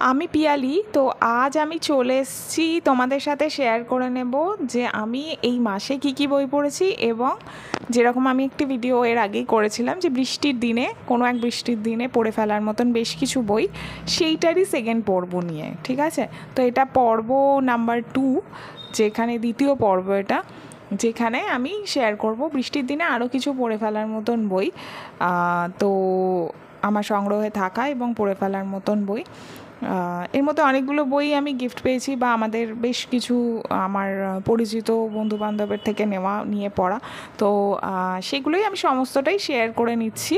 আমি পিয়ালি। তো আজ আমি চলে এসেছি তোমাদের সাথে শেয়ার করে নেব যে আমি এই মাসে কী কী বই পড়েছি, এবং যেরকম আমি একটি ভিডিও এর আগেই করেছিলাম যে বৃষ্টির দিনে কোনো এক বৃষ্টির দিনে পড়ে ফেলার মতন বেশ কিছু বই, সেইটারই সেকেন্ড পর্ব নিয়ে। ঠিক আছে, তো এটা পর্ব নাম্বার 2, যেখানে দ্বিতীয় পর্ব এটা, যেখানে আমি শেয়ার করব বৃষ্টির দিনে আরও কিছু পড়ে ফেলার মতন বই, তো আমার সংগ্রহে থাকা এবং পড়ে ফেলার মতন বই। এর মধ্যে অনেকগুলো বই আমি গিফট পেয়েছি, বা আমাদের বেশ কিছু আমার পরিচিত বন্ধুবান্ধবের থেকে নিয়ে পড়া। তো সেগুলোই আমি সমস্তটাই শেয়ার করে নিচ্ছি,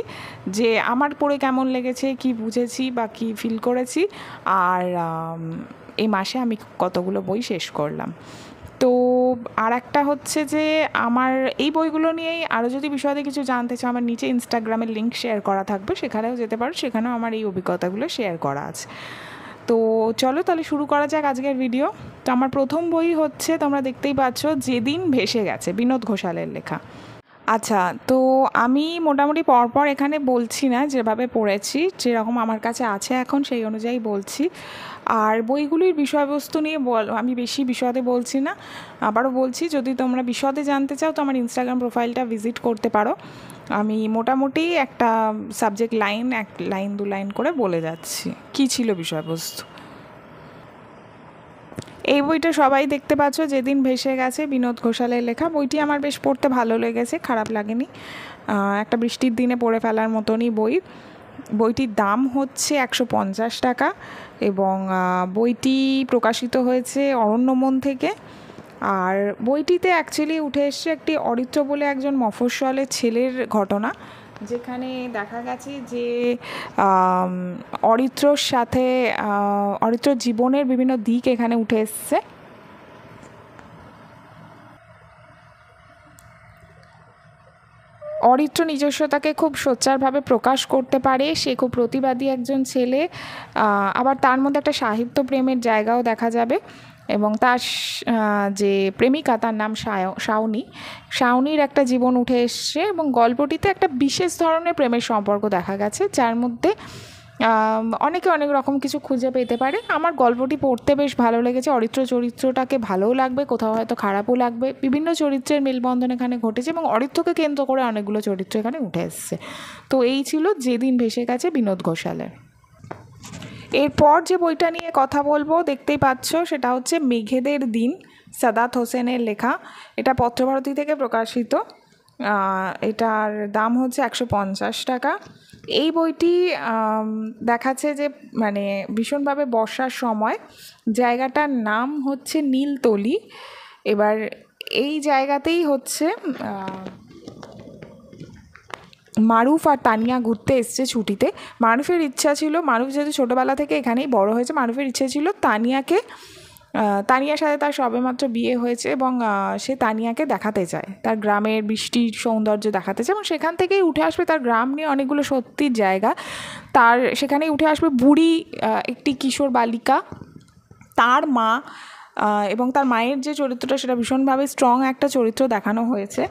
যে আমার পড়ে কেমন লেগেছে, কি বুঝেছি বা কী ফিল করেছি, আর এই মাসে আমি কতগুলো বই শেষ করলাম। তো আর একটা হচ্ছে যে আমার এই বইগুলো নিয়েই আরও যদি বিষয়ে কিছু জানতে চাও, আমার নিচে ইনস্টাগ্রামের লিঙ্ক শেয়ার করা থাকবে, সেখানেও যেতে পারো, সেখানেও আমার এই অভিজ্ঞতাগুলো শেয়ার করা আছে। তো চলো তাহলে শুরু করা যাক আজকের ভিডিও। তো আমার প্রথম বই হচ্ছে, তোমরা দেখতেই পাচ্ছ, যেদিন ভেসে গেছে, বিনোদ ঘোষালের লেখা। আচ্ছা, তো আমি মোটামুটি পরপর এখানে বলছি না, যেভাবে পড়েছি, যেরকম আমার কাছে আছে এখন সেই অনুযায়ী বলছি। আর বইগুলির বিষয়বস্তু নিয়ে আমি বেশি বিশদে বলছি না। আবারও বলছি, যদি তোমরা বিশদে জানতে চাও তো আমার ইনস্টাগ্রাম প্রোফাইলটা ভিজিট করতে পারো। আমি মোটামুটি একটা সাবজেক্ট লাইন, এক লাইন দু লাইন করে বলে যাচ্ছি কী ছিল বিষয়বস্তু। এই বইটা সবাই দেখতে পাচ্ছ, যেদিন ভেসে গেছে, বিনোদ ঘোষালের লেখা। বইটি আমার বেশ পড়তে ভালো লেগেছে, খারাপ লাগেনি। একটা বৃষ্টির দিনে পড়ে ফেলার মতনই বই। বইটির দাম হচ্ছে 150 টাকা, এবং বইটি প্রকাশিত হয়েছে অরণ্যমন থেকে। আর বইটিতে অ্যাকচুয়ালি উঠে এসছে একটি অরিত্র বলে একজন মফস্বলের ছেলের ঘটনা, যেখানে দেখা গেছে যে অরিত্রর সাথে অরিত্রর জীবনের বিভিন্ন দিক এখানে উঠে এসছে। অরিত্র নিজস্বতাকে খুব সোচ্চারভাবে প্রকাশ করতে পারে, সে খুব প্রতিবাদী একজন ছেলে। আবার তার মধ্যে একটা সাহিত্য প্রেমের জায়গাও দেখা যাবে, এবং তার যে প্রেমিকা, তার নাম শাওনির একটা জীবন উঠে এসছে, এবং গল্পটিতে একটা বিশেষ ধরনের প্রেমের সম্পর্ক দেখা গেছে, যার মধ্যে অনেকে অনেক রকম কিছু খুঁজে পেতে পারে। আমার গল্পটি পড়তে বেশ ভালো লেগেছে। অরিত্র চরিত্রটাকে ভালোও লাগবে, কোথাও হয়তো খারাপও লাগবে। বিভিন্ন চরিত্রের মেলবন্ধন এখানে ঘটেছে, এবং অরিত্রকে কেন্দ্র করে অনেকগুলো চরিত্র এখানে উঠে এসছে। তো এই ছিল যেদিন ভেসে গেছে বিনোদ ঘোষালের। এরপর যে বইটা নিয়ে কথা বলবো দেখতেই পাচ্ছ, সেটা হচ্ছে মেঘেদের দিন, সাদাত হোসেনের লেখা। এটা পত্রভারতী থেকে প্রকাশিত। এটার দাম হচ্ছে 150 টাকা। এই বইটি দেখাচ্ছে যে মানে ভীষণভাবে বর্ষার সময়, জায়গাটার নাম হচ্ছে নীলতলি। এবার এই জায়গাতেই হচ্ছে মারুফ আর তানিয়া ঘুরতে এসছে ছুটিতে। মারুফের ইচ্ছা ছিল, মারুফ যেহেতু ছোটোবেলা থেকে এখানেই বড় হয়েছে, মারুফের ইচ্ছে ছিল তানিয়ার সাথে তার সবেমাত্র বিয়ে হয়েছে, এবং সে তানিয়াকে দেখাতে চায়, তার গ্রামের বৃষ্টির সৌন্দর্য দেখাতে চায়, এবং সেখান থেকেই উঠে আসবে তার গ্রাম নিয়ে অনেকগুলো সত্যির জায়গা। সেখানেই উঠে আসবে বুড়ি একটি কিশোর বালিকা, তার মা, এবং তার মায়ের যে চরিত্রটা, সেটা ভীষণভাবে স্ট্রং একটা চরিত্র দেখানো হয়েছে,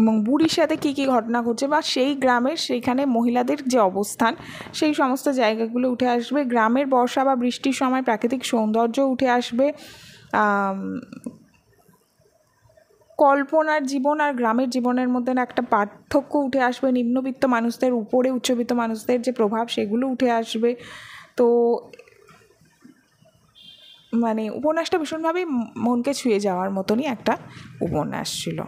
এবং বুড়ির সাথে কী কী ঘটনা ঘটছে, বা সেই গ্রামের সেইখানে মহিলাদের যে অবস্থান, সেই সমস্ত জায়গাগুলো উঠে আসবে। গ্রামের বর্ষা বা বৃষ্টির সময় প্রাকৃতিক সৌন্দর্য উঠে আসবে। কল্পনার জীবন আর গ্রামের জীবনের মধ্যে একটা পার্থক্য উঠে আসবে। নিম্নবিত্ত মানুষদের উপরে উচ্চবিত্ত মানুষদের যে প্রভাব, সেগুলো উঠে আসবে। তো মানে উপন্যাসটা ভীষণভাবেই মনকে ছুঁয়ে যাওয়ার মতনই একটা উপন্যাস ছিল।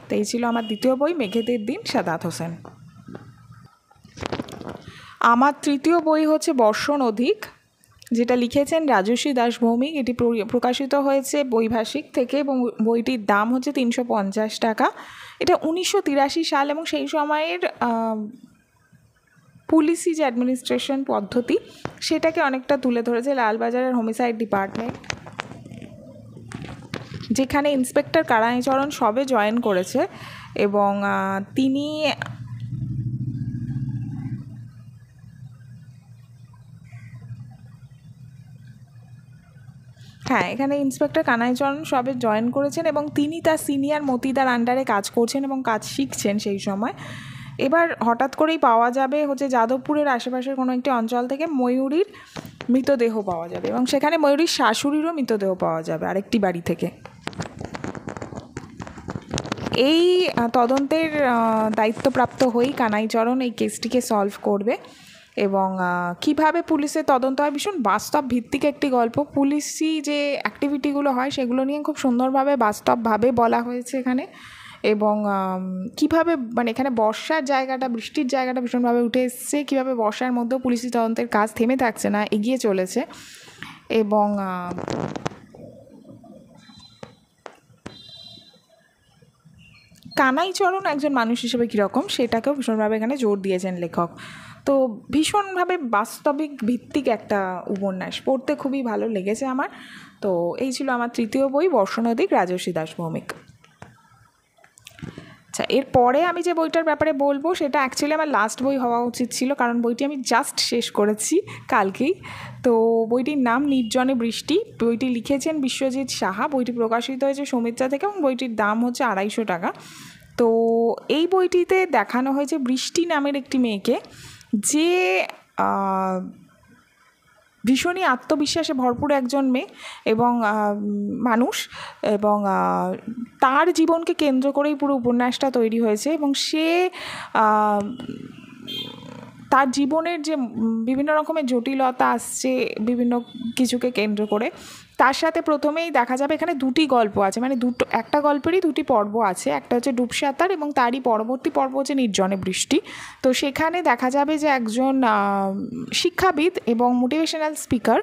তো এই ছিল আমার দ্বিতীয় বই, মেঘেদের দিন, সাদাত হোসেন। আমার তৃতীয় বই হচ্ছে বর্ষণ অধিক, যেটা লিখেছেন রাজশ্রী দাস ভৌমিক। এটি প্রকাশিত হয়েছে বৈভাষিক থেকে, এবং বইটির দাম হচ্ছে 350 টাকা। এটা 1983 সাল, এবং সেই সময়ের পুলিশি যে অ্যাডমিনিস্ট্রেশন পদ্ধতি, সেটাকে অনেকটা তুলে ধরেছে। লালবাজারের হোমিসাইড ডিপার্টমেন্ট, যেখানে ইন্সপেক্টর কারাইচরণ সবে জয়েন করেছে, এবং তিনি এখানে ইন্সপেক্টর কানাইচরণ সবে জয়েন করেছেন, এবং তিনি তার সিনিয়র মতিদার আন্ডারে কাজ করছেন এবং কাজ শিখছেন সেই সময়। এবার হঠাৎ করেই পাওয়া যাবে হচ্ছে যাদবপুরের আশেপাশের কোনো একটি অঞ্চল থেকে ময়ূরীর মৃতদেহ পাওয়া যাবে, এবং সেখানে ময়ূরীর শাশুড়িরও মৃতদেহ পাওয়া যাবে আরেকটি বাড়ি থেকে। এই তদন্তের দায়িত্বপ্রাপ্ত হয়েই কানাইচরণ এই কেসটিকে সলভ করবে, এবং কিভাবে পুলিশের তদন্ত হয়, ভীষণ বাস্তব ভিত্তিক একটি গল্প। পুলিশি যে অ্যাক্টিভিটিগুলো হয় সেগুলো নিয়ে খুব সুন্দরভাবে বাস্তবভাবে বলা হয়েছে এখানে, এবং কীভাবে মানে এখানে বর্ষার জায়গাটা, বৃষ্টির জায়গাটা ভীষণভাবে উঠে এসছে, কীভাবে বর্ষার মধ্যেও পুলিশি তদন্তের কাজ থেমে থাকছে না, এগিয়ে চলেছে। এবং কানাইচরণ একজন মানুষ হিসেবে কীরকম সেটাকেও ভীষণভাবে এখানে জোর দিয়েছেন লেখক। তো ভীষণভাবে বাস্তবিক ভিত্তিক একটা উপন্যাস, পড়তে খুবই ভালো লেগেছে আমার। তো এই ছিল আমার তৃতীয় বই, বর্ষনদী, রাজর্ষি দাস ভৌমিক। আচ্ছা, এরপরে আমি যে বইটার ব্যাপারে বলবো সেটা অ্যাকচুয়ালি আমার লাস্ট বই হওয়া উচিত ছিল, কারণ বইটি আমি জাস্ট শেষ করেছি কালকেই। তো বইটির নাম নির্জনে বৃষ্টি। বইটি লিখেছেন বিশ্বজিৎ সাহা। বইটি প্রকাশিত হয়েছে সৌমিত্রা থেকে, এবং বইটির দাম হচ্ছে 250 টাকা। তো এই বইটিতে দেখানো হয়েছে বৃষ্টি নামের একটি মেয়েকে, যে ভীষণই আত্মবিশ্বাসে ভরপুর একজন মেয়ে এবং মানুষ, এবং তার জীবনকে কেন্দ্র করেই পুরো উপন্যাসটা তৈরি হয়েছে। এবং সে তার জীবনের যে বিভিন্ন রকমের জটিলতা আসছে বিভিন্ন কিছুকে কেন্দ্র করে, তার সাথে প্রথমেই দেখা যাবে এখানে দুটি গল্প আছে, মানে একটা গল্পেরই দুটি পর্ব আছে। একটা হচ্ছে ডুবসাঁতার, এবং তারই পরবর্তী পর্ব হচ্ছে নির্জনে বৃষ্টি। তো সেখানে দেখা যাবে যে একজন শিক্ষাবিদ এবং মোটিভেশনাল স্পিকার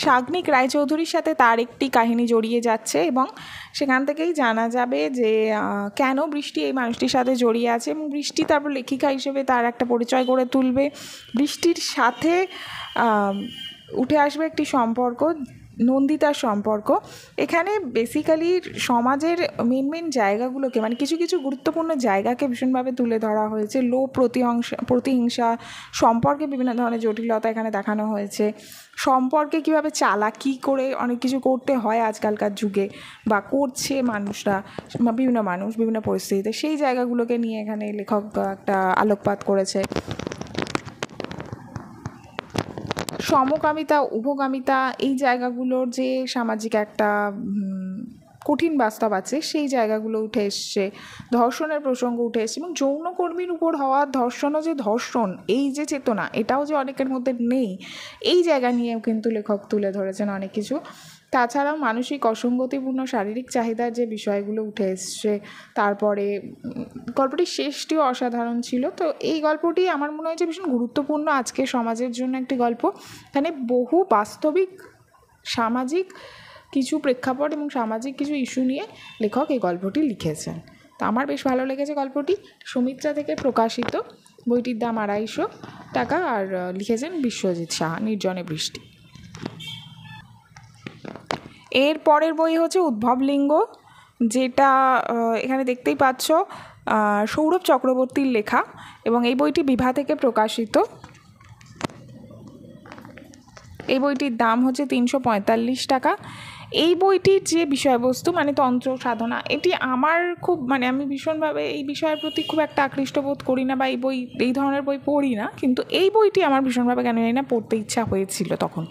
সাগ্নিক রায়চৌধুরীর সাথে তার একটি কাহিনী জড়িয়ে যাচ্ছে, এবং সেখান থেকেই জানা যাবে যে কেন বৃষ্টি এই মানুষটির সাথে জড়িয়ে আছে, এবং বৃষ্টি তারপর লেখিকা হিসেবে তার একটা পরিচয় গড়ে তুলবে। বৃষ্টির সাথে উঠে আসবে একটি সম্পর্ক, নন্দিতার সম্পর্ক। এখানে বেসিক্যালি সমাজের মেন জায়গাগুলোকে, মানে কিছু কিছু গুরুত্বপূর্ণ জায়গাকে ভীষণভাবে তুলে ধরা হয়েছে। লোভ, প্রতিহিংসা, সম্পর্কে বিভিন্ন ধরনের জটিলতা এখানে দেখানো হয়েছে। সম্পর্কে কীভাবে চালাকি করে অনেক কিছু করতে হয় আজকালকার যুগে, বা করছে মানুষরা, বিভিন্ন মানুষ বিভিন্ন পরিস্থিতিতে, সেই জায়গাগুলোকে নিয়ে এখানে লেখক একটা আলোকপাত করেছে। সমকামিতা, উভকামিতা, এই জায়গাগুলোর যে সামাজিক একটা কঠিন বাস্তব আছে সেই জায়গাগুলো উঠে এসছে। ধর্ষণের প্রসঙ্গ উঠে এসছে, এবং যৌনকর্মীর উপর হওয়া ধর্ষণও যে ধর্ষণ, এই যে চেতনা, এটাও যে অনেকের মধ্যে নেই, এই জায়গা নিয়েও কিন্তু লেখক তুলে ধরেছেন অনেক কিছু। তাছাড়াও মানসিক অসঙ্গতিপূর্ণ শারীরিক চাহিদার যে বিষয়গুলো উঠে এসছে। তারপরে গল্পটির শেষটিও অসাধারণ ছিল। তো এই গল্পটি আমার মনে হয় যে ভীষণ গুরুত্বপূর্ণ আজকের সমাজের জন্য একটি গল্প। এখানে বহু বাস্তবিক সামাজিক কিছু প্রেক্ষাপট এবং সামাজিক কিছু ইস্যু নিয়ে লেখক এই গল্পটি লিখেছেন। তো আমার বেশ ভালো লেগেছে গল্পটি। সৌমিত্রা থেকে প্রকাশিত, বইটির দাম 250 টাকা, আর লিখেছেন বিশ্বজিৎ সাহা, নির্জনে বৃষ্টি। এর পরের বই হচ্ছে উদ্ভবলিঙ্গ, যেটা এখানে দেখতেই পাচ্ছ সৌরভ চক্রবর্তীর লেখা, এবং এই বইটি বিভা থেকে প্রকাশিত। এই বইটির দাম হচ্ছে 345 টাকা। এই বইটির যে বিষয়বস্তু, মানে তন্ত্র সাধনা, এটি আমার খুব, মানে আমি ভীষণভাবে এই বিষয়ের প্রতি খুব একটা আকৃষ্ট বোধ করি না, বা এই ধরনের বই পড়ি না, কিন্তু এই বইটি আমার ভীষণভাবে কেন জানি না পড়তে ইচ্ছা হয়েছিল তখন,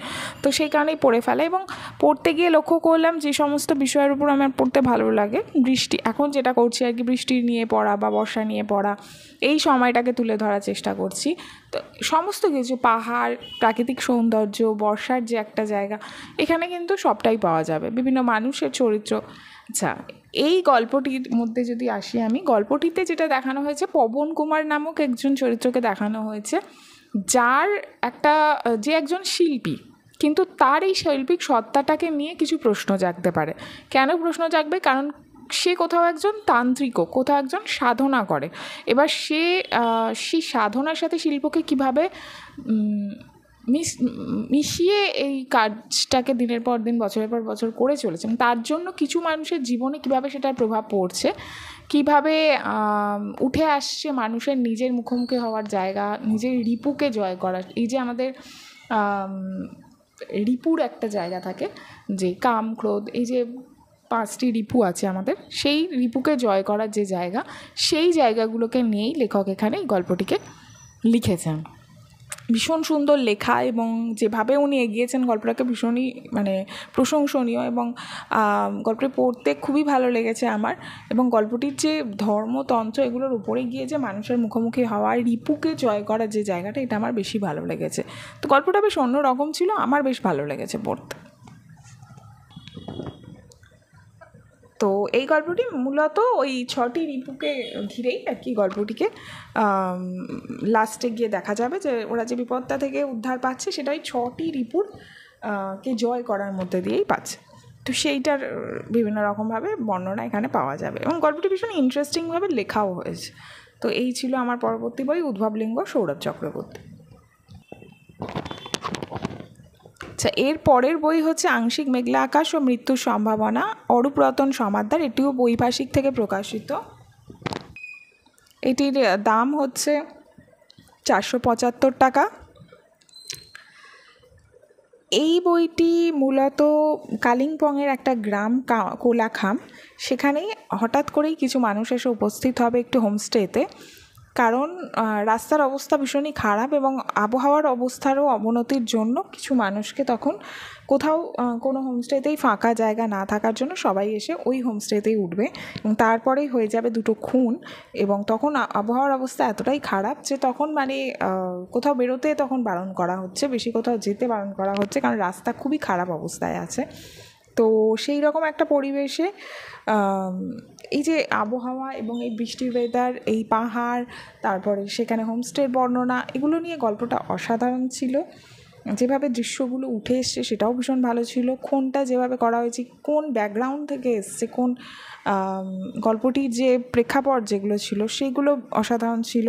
তো সেই কারণেই পড়ে ফেলে। এবং পড়তে গিয়ে লক্ষ্য করলাম যে সমস্ত বিষয়ের উপর আমার পড়তে ভালো লাগে, বৃষ্টি, এখন যেটা করছি আর কি, বৃষ্টি নিয়ে পড়া বা বর্ষা নিয়ে পড়া, এই সময়টাকে তুলে ধরার চেষ্টা করছি। তো সমস্ত কিছু, পাহাড়, প্রাকৃতিক সৌন্দর্য, বর্ষার যে একটা জায়গা, এখানে কিন্তু সবটাই পাওয়া যাবে, বিভিন্ন মানুষের চরিত্র। আচ্ছা, এই গল্পটির মধ্যে যদি আসি আমি, গল্পটিতে যেটা দেখানো হয়েছে, পবন কুমার নামক একজন চরিত্রকে দেখানো হয়েছে, যে একজন শিল্পী, কিন্তু তার এই শৈল্পিক সত্তাটাকে নিয়ে কিছু প্রশ্ন জাগতে পারে। কেন প্রশ্ন জাগবে? কারণ সে কোথাও একজন তান্ত্রিকও, কোথাও একজন সাধনা করে। এবার সেই সাধনার সাথে শিল্পকে কীভাবে মিশিয়ে এই কাজটাকে দিনের পর দিন বছরের পর বছর করে চলেছেন। তার জন্য কিছু মানুষের জীবনে কীভাবে সেটার প্রভাব পড়ছে, কীভাবে উঠে আসছে মানুষের নিজের মুখোমুখি হওয়ার জায়গা, নিজের রিপুকে জয় করার। এই যে আমাদের রিপুর একটা জায়গা থাকে, যে কাম, ক্রোধ, এই যে 5টি রিপু আছে আমাদের, সেই রিপুকে জয় করার যে জায়গা, সেই জায়গাগুলোকে নিয়েই লেখক এখানে এই গল্পটিকে লিখেছেন। ভীষণ সুন্দর লেখা, এবং যেভাবে উনি এগিয়েছেন গল্পটাকে ভীষণই প্রশংসনীয়, এবং গল্পটি পড়তে খুবই ভালো লেগেছে আমার। এবং গল্পটির যে ধর্মতন্ত্র এগুলোর উপরে গিয়ে যে মানুষের মুখোমুখি হওয়ার, রিপুকে জয় করার যে জায়গাটা, এটা আমার বেশি ভালো লেগেছে। তো গল্পটা বেশ অন্যরকম ছিল, আমার বেশ ভালো লেগেছে পড়তে। তো এই গল্পটি মূলত ওই 6টি রিপুকে ঘিরেই আর কি গল্পটিকে লাস্টে গিয়ে দেখা যাবে যে ওরা যে বিপদটা থেকে উদ্ধার পাচ্ছে সেটা ওই 6টি রিপুর কে জয় করার মধ্যে দিয়েই পাচ্ছে। তো সেইটার বিভিন্ন রকমভাবে বর্ণনা এখানে পাওয়া যাবে, এবং গল্পটি ভীষণ ইন্টারেস্টিংভাবে লেখাও হয়েছে। তো এই ছিল আমার পরবর্তী বই, উদ্ভবলিঙ্গ, সৌরভ চক্রবর্তী। আচ্ছা, এর পরের বই হচ্ছে আংশিক মেঘলা আকাশ ও মৃত্যুর সম্ভাবনা, অরূপ রতন সমাদ্দার। এটিও বৈভাষিক থেকে প্রকাশিত। এটির দাম হচ্ছে 475 টাকা। এই বইটি মূলত কালিম্পংয়ের একটা গ্রাম কোলাখাম, সেখানেই হঠাৎ করেই কিছু মানুষ এসে উপস্থিত হবে একটি হোমস্টেতে। কারণ রাস্তার অবস্থা ভীষণই খারাপ, এবং আবহাওয়ার অবস্থারও অবনতির জন্য কিছু মানুষকে তখন কোথাও কোনো হোমস্টেতেই ফাঁকা জায়গা না থাকার জন্য সবাই এসে ওই হোমস্টেতেই উঠবে, এবং তারপরেই হয়ে যাবে 2টো খুন। এবং তখন আবহাওয়ার অবস্থা এতটাই খারাপ যে তখন কোথাও বেরোতে তখন বারণ করা হচ্ছে, বেশি কোথাও যেতে বারণ করা হচ্ছে, কারণ রাস্তা খুবই খারাপ অবস্থায় আছে। তো সেই রকম একটা পরিবেশে এই যে আবহাওয়া এবং এই বৃষ্টির ওয়েদার, এই পাহাড়, তারপরে সেখানে হোমস্টের বর্ণনা, এগুলো নিয়ে গল্পটা অসাধারণ ছিল। যেভাবে দৃশ্যগুলো উঠে এসছে সেটাও ভীষণ ভালো ছিল। খুনটা যেভাবে করা হয়েছে, কোন ব্যাকগ্রাউন্ড থেকে এসছে, কোন গল্পটির যে প্রেক্ষাপট যেগুলো ছিল সেগুলো অসাধারণ ছিল।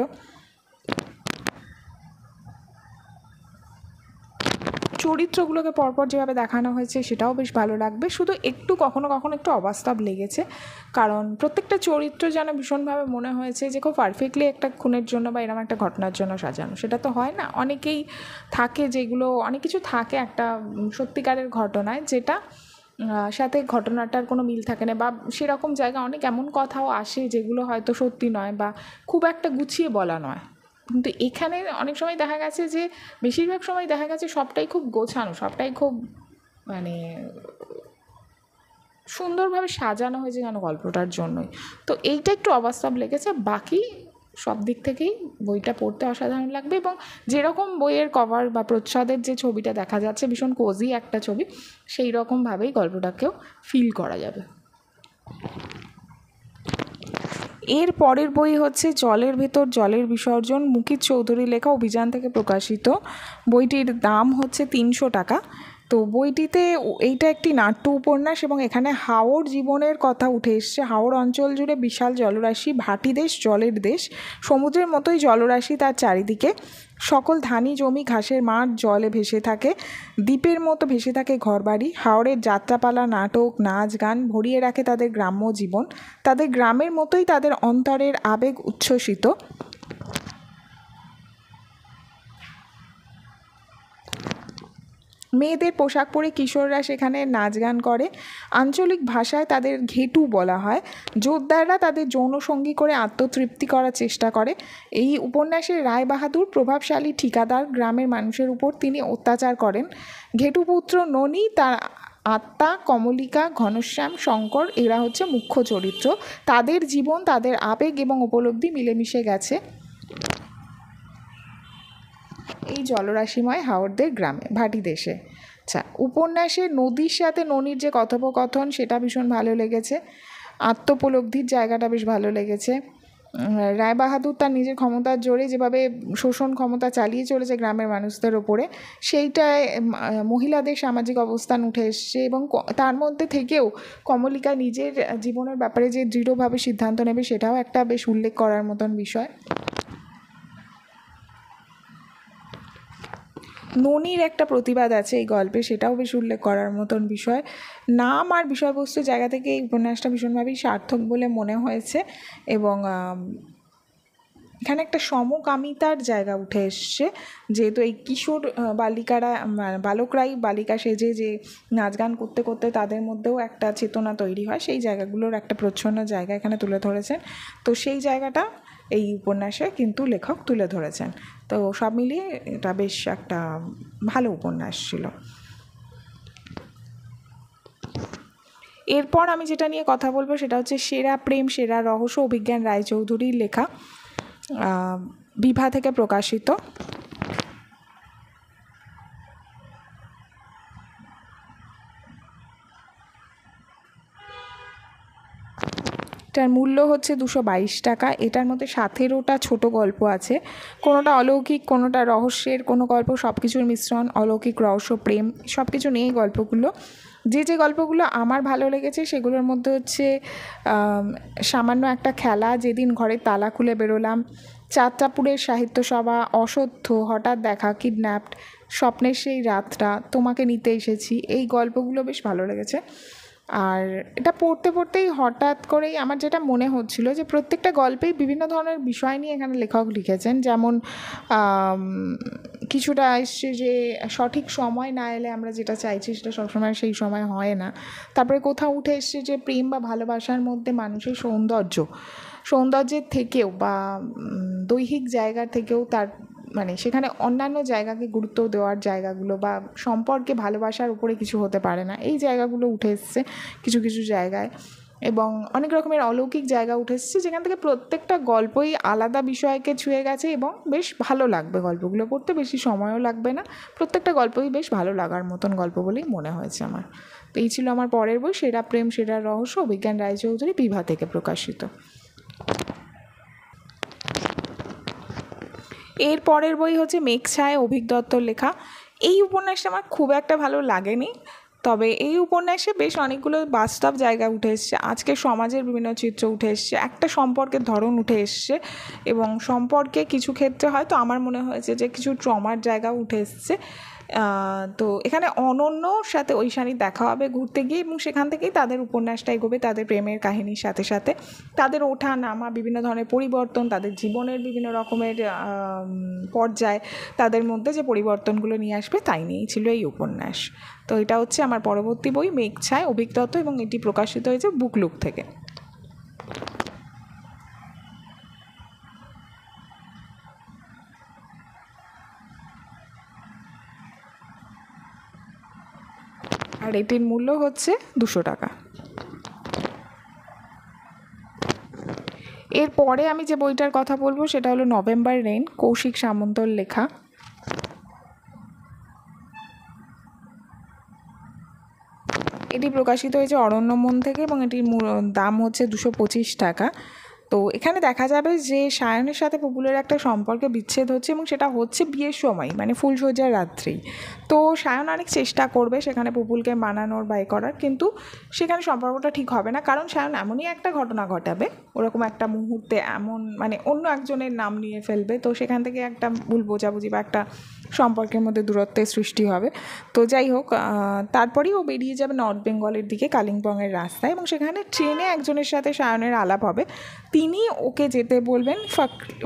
চরিত্রগুলোকে পরপর যেভাবে দেখানো হয়েছে সেটাও বেশ ভালো লাগবে। শুধু একটু কখনো কখনো একটু অবাস্তব লেগেছে, কারণ প্রত্যেকটা চরিত্র যেন ভীষণভাবে মনে হয়েছে যে খুব পারফেক্টলি একটা খুনের জন্য বা এরকম একটা ঘটনার জন্য সাজানো। সেটা তো হয় না, অনেকেই থাকে যেগুলো, অনেক কিছু থাকে একটা সত্যিকারের ঘটনায় যেটা সাথে ঘটনাটার কোনো মিল থাকে না, বা সেরকম জায়গা অনেক এমন কথাও আসে যেগুলো হয়তো সত্যি নয় বা খুব একটা গুছিয়ে বলা নয়। কিন্তু এখানে অনেক সময় দেখা গেছে যে, বেশিরভাগ সময় দেখা গেছে সবটাই খুব গোছানো, সবটাই খুব সুন্দরভাবে সাজানো হয়েছে যেন গল্পটার জন্যই। তো এইটা একটু অবাস্তব লেগেছে, বাকি সব দিক থেকেই বইটা পড়তে অসাধারণ লাগবে। এবং যেরকম বইয়ের কভার বা প্রচ্ছদের যে ছবিটা দেখা যাচ্ছে, ভীষণ কোজি একটা ছবি, সেই রকমভাবেই গল্পটাকেও ফিল করা যাবে। এর পরের বই হচ্ছে জলের ভেতর জলের বিসর্জন, মুকিত চৌধুরী লেখা, অভিযান থেকে প্রকাশিত। বইটির দাম হচ্ছে 300 টাকা। তো বইটিতে এইটা একটি নাট্য উপন্যাস, এবং এখানে হাওড় জীবনের কথা উঠে এসছে। হাওড় অঞ্চল জুড়ে বিশাল জলরাশি, ভাটি দেশ, জলের দেশ, সমুদ্রের মতোই জলরাশি তার চারিদিকে। সকল ধানি জমি, ঘাসের মাঠ জলে ভেসে থাকে, দ্বীপের মতো ভেসে থাকে ঘরবাড়ি। হাওড়ের যাত্রাপালা, নাটক, নাচ, গান ভরিয়ে রাখে তাদের গ্রাম্য জীবন। তাদের গ্রামের মতোই তাদের অন্তরের আবেগ উচ্ছ্বসিত। মেয়েদের পোশাক পরে কিশোররা সেখানে নাচ গান করে। আঞ্চলিক ভাষায় তাদের ঘেটু বলা হয়। জোরদাররা তাদের যৌনসঙ্গী করে আত্মতৃপ্তি করার চেষ্টা করে। এই উপন্যাসের রায়বাহাদুর প্রভাবশালী ঠিকাদার, গ্রামের মানুষের উপর তিনি অত্যাচার করেন। ঘেটুপুত্র ননী, তার আত্মা কমলিকা, ঘনশ্যাম, শঙ্কর, এরা হচ্ছে মুখ্য চরিত্র। তাদের জীবন, তাদের আবেগ এবং উপলব্ধি মিলেমিশে গেছে এই জলরাশিময় হাওড়দের গ্রামে, ভাটি দেশে। আচ্ছা, উপন্যাসে নদীর সাথে ননীর যে কথোপকথন সেটা ভীষণ ভালো লেগেছে। আত্মোপলব্ধির জায়গাটা বেশ ভালো লেগেছে। রায়বাহাদুর তার নিজের ক্ষমতার জোরে যেভাবে শোষণ ক্ষমতা চালিয়ে চলেছে গ্রামের মানুষদের ওপরে, সেইটায় মহিলাদের সামাজিক অবস্থান উঠে এসছে, এবং তার মধ্যে থেকেও কমলিকা নিজের জীবনের ব্যাপারে যে দৃঢ়ভাবে সিদ্ধান্ত নেবে সেটাও একটা বেশ উল্লেখ করার মতন বিষয়। ননির একটা প্রতিবাদ আছে এই গল্পে, সেটাও বেশ উল্লেখ করার মতন বিষয়। নাম আর বিষয়বস্তুর জায়গা থেকে এই উপন্যাসটা ভীষণভাবেই সার্থক বলে মনে হয়েছে, এবং এখানে একটা সমকামিতার জায়গা উঠে এসছে, যেহেতু এই কিশোর বালিকারা বালকরাই বালিকা সেজে যে নাচ গান করতে করতে তাদের মধ্যেও একটা চেতনা তৈরি হয়, সেই জায়গাগুলোর একটা প্রচ্ছন্ন জায়গা এখানে তুলে ধরেছেন। তো সেই জায়গাটা এই উপন্যাসে কিন্তু লেখক তুলে ধরেছেন। তো সব মিলিয়ে এটা বেশ একটা ভালো উপন্যাস ছিল। এরপর আমি যেটা নিয়ে কথা বলবো সেটা হচ্ছে সেরা প্রেম সেরা রহস্য, অভিজ্ঞান রায়চৌধুরীর লেখা, বিভা থেকে প্রকাশিত। এটার মূল্য হচ্ছে 222 টাকা। এটার মধ্যে 17টা ছোট গল্প আছে, কোনোটা অলৌকিক, কোনোটা রহস্যের, কোনো গল্প সব কিছুর মিশ্রণ, অলৌকিক, রহস্য, প্রেম, সব কিছু নিয়েই গল্পগুলো। যে গল্পগুলো আমার ভালো লেগেছে সেগুলোর মধ্যে হচ্ছে সামান্য একটা খেলা, যেদিন ঘরের তালা খুলে বেরোলাম, চাঁদটাপুরের সাহিত্য সভা, অসত্য, হঠাৎ দেখা, কিডন্যাপড, স্বপ্নের সেই রাতটা, তোমাকে নিতে এসেছি, এই গল্পগুলো বেশ ভালো লেগেছে। আর এটা পড়তে পড়তেই হঠাৎ করেই আমার যেটা মনে হচ্ছিল যে প্রত্যেকটা গল্পেই বিভিন্ন ধরনের বিষয় নিয়ে এখানে লেখক লিখেছেন। যেমন কিছুটা এসছে যে সঠিক সময় না এলে আমরা যেটা চাইছি সেটা সবসময় সেই সময় হয় না। তারপরে কোথাও উঠে এসছে যে প্রেম বা ভালোবাসার মধ্যে মানুষের সৌন্দর্যের থেকেও বা দৈহিক জায়গা থেকেও তার মানে সেখানে অন্যান্য জায়গাকে গুরুত্ব দেওয়ার জায়গাগুলো, বা সম্পর্কে ভালোবাসার উপরে কিছু হতে পারে না, এই জায়গাগুলো উঠে এসছে কিছু কিছু জায়গায়। এবং অনেক রকমের অলৌকিক জায়গা উঠে এসছে, যেখান থেকে প্রত্যেকটা গল্পই আলাদা বিষয়কে ছুঁয়ে গেছে এবং বেশ ভালো লাগবে গল্পগুলো পড়তে, বেশি সময়ও লাগবে না। প্রত্যেকটা গল্পই বেশ ভালো লাগার মতন গল্প বলেই মনে হয়েছে আমার। তো এই ছিল আমার পরের বই, সেরা প্রেম সেরা রহস্য, অভিজ্ঞান রায়চৌধুরী, বিভা থেকে প্রকাশিত। এর পরের বই হচ্ছে মেঘছায়া, অভিক দত্তর লেখা। এই উপন্যাসটা আমার খুব একটা ভালো লাগেনি, তবে এই উপন্যাসে বেশ অনেকগুলো বাস্তব জায়গা উঠে এসছে, আজকের সমাজের বিভিন্ন চিত্র উঠে এসছে, একটা সম্পর্কের ধরন উঠে এসছে, এবং সম্পর্কে কিছু ক্ষেত্রে হয়তো আমার মনে হয়েছে যে কিছু ট্রমার জায়গা উঠে এসছে। তো এখানে অনন্যর সাথে ঐশানীর দেখা হবে ঘুরতে গিয়ে, এবং সেখান থেকেই তাদের উপন্যাসটা এগোবে, তাদের প্রেমের কাহিনীর সাথে সাথে তাদের ওঠা নামা, বিভিন্ন ধরনের পরিবর্তন, তাদের জীবনের বিভিন্ন রকমের পর্যায়ে তাদের মধ্যে যে পরিবর্তনগুলো নিয়ে আসবে তাই নিয়েই ছিল এই উপন্যাস। তো এটা হচ্ছে আমার পরবর্তী বই মেঘছায়া, অভিক দত্ত, এবং এটি প্রকাশিত হয়েছে বুকলুক থেকে। আর এটির মূল্য হচ্ছে 200 টাকা। এরপরে আমি যে বইটার কথা বলবো সেটা হলো নভেম্বর রেইন, কৌশিক সামন্তর লেখা। এটি প্রকাশিত হয়েছে অরণ্যমন থেকে, এবং এটির দাম হচ্ছে 225 টাকা। তো এখানে দেখা যাবে যে সায়নের সাথে পুপুলের একটা সম্পর্কে বিচ্ছেদ হচ্ছে, এবং সেটা হচ্ছে বিয়ের সময়, মানে ফুলশয্যার রাত্রেই। তো সায়ন অনেক চেষ্টা করবে সেখানে পুপুলকে মানানোর বা করার, কিন্তু সেখানে সম্পর্কটা ঠিক হবে না, কারণ সায়ন এমনই একটা ঘটনা ঘটাবে, ওরকম একটা মুহূর্তে এমন মানে অন্য একজনের নাম নিয়ে ফেলবে, তো সেখান থেকে একটা ভুল বোঝাবুঝি বা একটা সম্পর্কের মধ্যে দূরত্বের সৃষ্টি হবে। তো যাই হোক, তারপরেই ও বেরিয়ে যাবে নর্থ বেঙ্গলের দিকে, কালিম্পংয়ের রাস্তায়, এবং সেখানে ট্রেনে একজনের সাথে সায়নের আলাপ হবে। তিনি ওকে যেতে বলবেন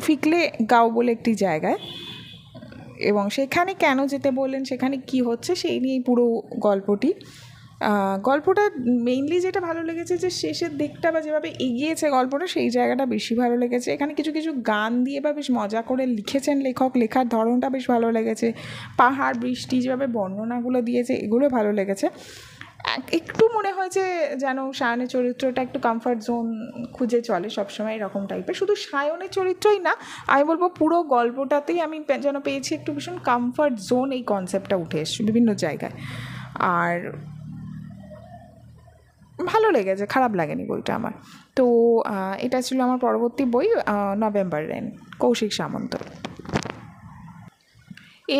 ফিকলে গাঁও বলে একটি জায়গায়, এবং সেখানে কেন যেতে বললেন, সেখানে কি হচ্ছে সেই নিয়েই পুরো গল্পটি। গল্পটা মেইনলি যেটা ভালো লেগেছে যে শেষের দিকটা বা যেভাবে এগিয়েছে গল্পটা, সেই জায়গাটা বেশি ভালো লেগেছে। এখানে কিছু কিছু গান দিয়ে বা বেশ মজা করে লিখেছেন লেখক, লেখার ধরনটা বেশ ভালো লেগেছে, পাহাড় বৃষ্টি যেভাবে বর্ণনাগুলো দিয়েছে এগুলো ভালো লেগেছে। একটু মনে হয়েছে যেন সায়নের চরিত্রটা একটু কমফর্ট জোন খুঁজে চলে সবসময়, এরকম টাইপের। শুধু সায়নের চরিত্রই না, আমি বলবো পুরো গল্পটাতেই আমি যেন পেয়েছি একটু ভীষণ কমফর্ট জোন, এই কনসেপ্টটা উঠে এসছে বিভিন্ন জায়গায়। আর ভালো লেগেছে, খারাপ লাগেনি বইটা আমার। তো এটা ছিল আমার পরবর্তী বই নভেম্বর রেন, কৌশিক সামন্ত।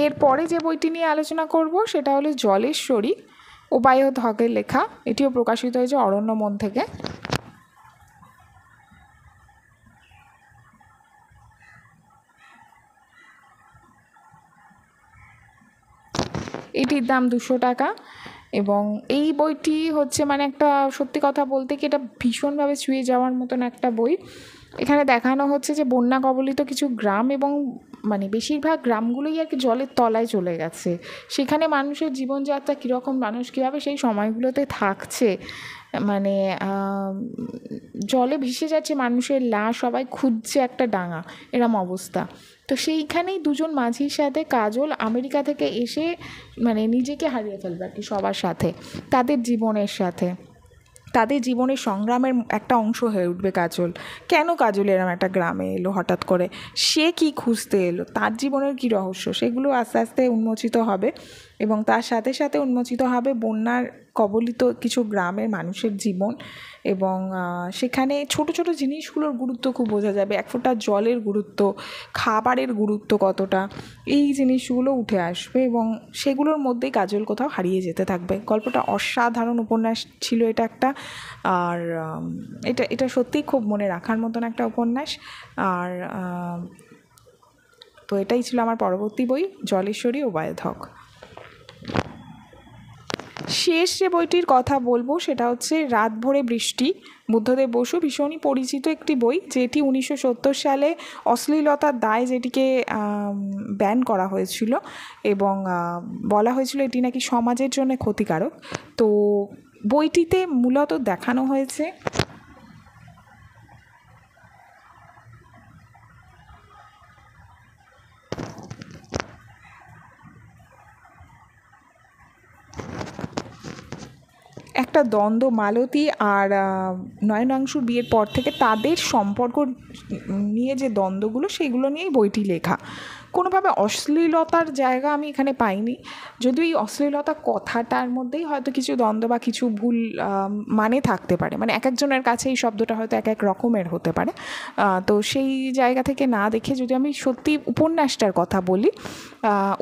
এরপরে যে বইটি নিয়ে আলোচনা করব সেটা হলো জলেশ্বরী, ওবায়দ হকের লেখা। এটিও প্রকাশিত হয়েছে অরণ্যমন থেকে। এটির দাম 200 টাকা। এবং এই বইটি হচ্ছে মানে একটা সত্যি কথা বলতে কি এটা ভীষণভাবে ছুঁয়ে যাওয়ার মতন একটা বই। এখানে দেখানো হচ্ছে যে বন্যা কবলিত কিছু গ্রাম এবং মানে বেশিরভাগ গ্রামগুলোই আর কি জলের তলায় চলে গেছে। সেখানে মানুষের জীবনযাত্রা কীরকম, মানুষ কীভাবে সেই সময়গুলোতে থাকছে, মানে জলে ভেসে যাচ্ছে মানুষের লাশ, সবাই খুঁজছে একটা ডাঙা, এরম অবস্থা। তো সেইখানেই দুজন মাঝির সাথে কাজল আমেরিকা থেকে এসে মানে নিজেকে হারিয়ে ফেলবে আর কি সবার সাথে, তাদের জীবনের সাথে, তাদের জীবনের সংগ্রামের একটা অংশ হয়ে উঠবে কাজল। কেন কাজল এরম একটা গ্রামে এলো হঠাৎ করে, সে কি খুঁজতে এলো, তার জীবনের কী রহস্য, সেগুলো আস্তে আস্তে উন্মোচিত হবে। এবং তার সাথে সাথে উন্মোচিত হবে বন্যার কবলিত কিছু গ্রামের মানুষের জীবন। এবং সেখানে ছোট ছোট জিনিসগুলোর গুরুত্ব খুব বোঝা যাবে, এক ফোঁটা জলের গুরুত্ব, খাবারের গুরুত্ব কতটা, এই জিনিসগুলো উঠে আসবে এবং সেগুলোর মধ্যেই কাজল কোথাও হারিয়ে যেতে থাকবে। গল্পটা অসাধারণ উপন্যাস ছিল এটা একটা। আর এটা সত্যিই খুব মনে রাখার মতন একটা উপন্যাস। আর তো এটাই ছিল আমার পরবর্তী বই, জলেশ্বরী উভয়ধক। শেষ যে বইটির কথা বলবো সেটা হচ্ছে রাত ভরে বৃষ্টি, বুদ্ধদেব বসু। ভীষণই পরিচিত একটি বই, যেটি 1970 সালে অশ্লীলতার দায় যেটিকে ব্যান করা হয়েছিল এবং বলা হয়েছিল এটি নাকি সমাজের জন্য ক্ষতিকারক। তো বইটিতে মূলত দেখানো হয়েছে একটা দ্বন্দ্ব, মালতী আর নয়নাংশুর বিয়ের পর থেকে তাদের সম্পর্ক নিয়ে যে দ্বন্দ্বগুলো, সেগুলো নিয়েই বইটি লেখা। কোনোভাবে অশ্লীলতার জায়গা আমি এখানে পাইনি, যদিও এই অশ্লীলতা কথাটার মধ্যেই হয়তো কিছু দ্বন্দ্ব বা কিছু ভুল মানে থাকতে পারে, মানে এক একজনের কাছে এই শব্দটা হয়তো এক এক রকমের হতে পারে। তো সেই জায়গা থেকে না দেখে যদি আমি সত্যি উপন্যাসটার কথা বলি,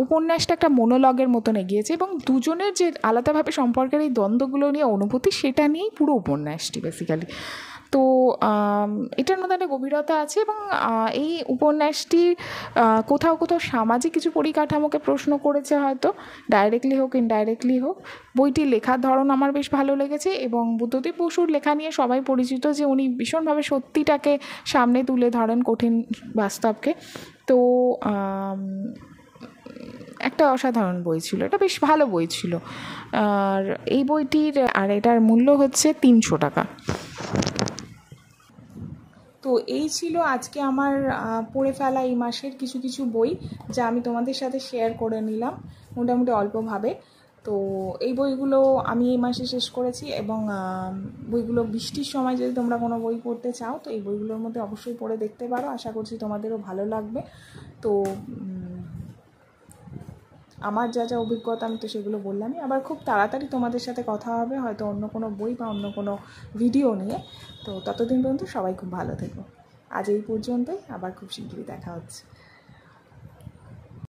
উপন্যাসটা একটা মোনোলগের মতন এগিয়েছে এবং দুজনের যে আলাদাভাবে সম্পর্কের এই দ্বন্দ্বগুলো নিয়ে অনুভূতি, সেটা নিয়েই পুরো উপন্যাসটি বেসিক্যালি। তো এটার মধ্যে একটা গভীরতা আছে এবং এই উপন্যাসটি কোথাও কোথাও সামাজিক কিছু পরিকাঠামোকে প্রশ্ন করেছে, হয়তো ডাইরেক্টলি হোক ইনডাইরেক্টলি হোক। বইটির লেখার ধরন আমার বেশ ভালো লেগেছে এবং বুদ্ধদেব বসুর লেখা নিয়ে সবাই পরিচিত যে উনি ভীষণভাবে সত্যিটাকে সামনে তুলে ধরেন, কঠিন বাস্তবকে। তো একটা অসাধারণ বই ছিল, এটা বেশ ভালো বই ছিল। আর এই বইটির এটার মূল্য হচ্ছে 300 টাকা। তো এই ছিল আজকে আমার পড়ে ফেলা এই মাসের কিছু কিছু বই, যা আমি তোমাদের সাথে শেয়ার করে নিলাম মোটামুটি অল্পভাবে। তো এই বইগুলো আমি এই মাসে শেষ করেছি এবং বইগুলো বৃষ্টির সময় যদি তোমরা কোনো বই পড়তে চাও তো এই বইগুলোর মধ্যে অবশ্যই পড়ে দেখতে পারো, আশা করছি তোমাদেরও ভালো লাগবে। তো আমার যা যা অভিজ্ঞতা আমি তো সেগুলো বললামই, আবার খুব তাড়াতাড়ি তোমাদের সাথে কথা হবে হয়তো অন্য কোনো বই বা অন্য কোনো ভিডিও নিয়ে। তো ততদিন পর্যন্ত সবাই খুব ভালো থেকো। আজ এই পর্যন্তই, আবার খুব শীঘ্রই দেখা হচ্ছে।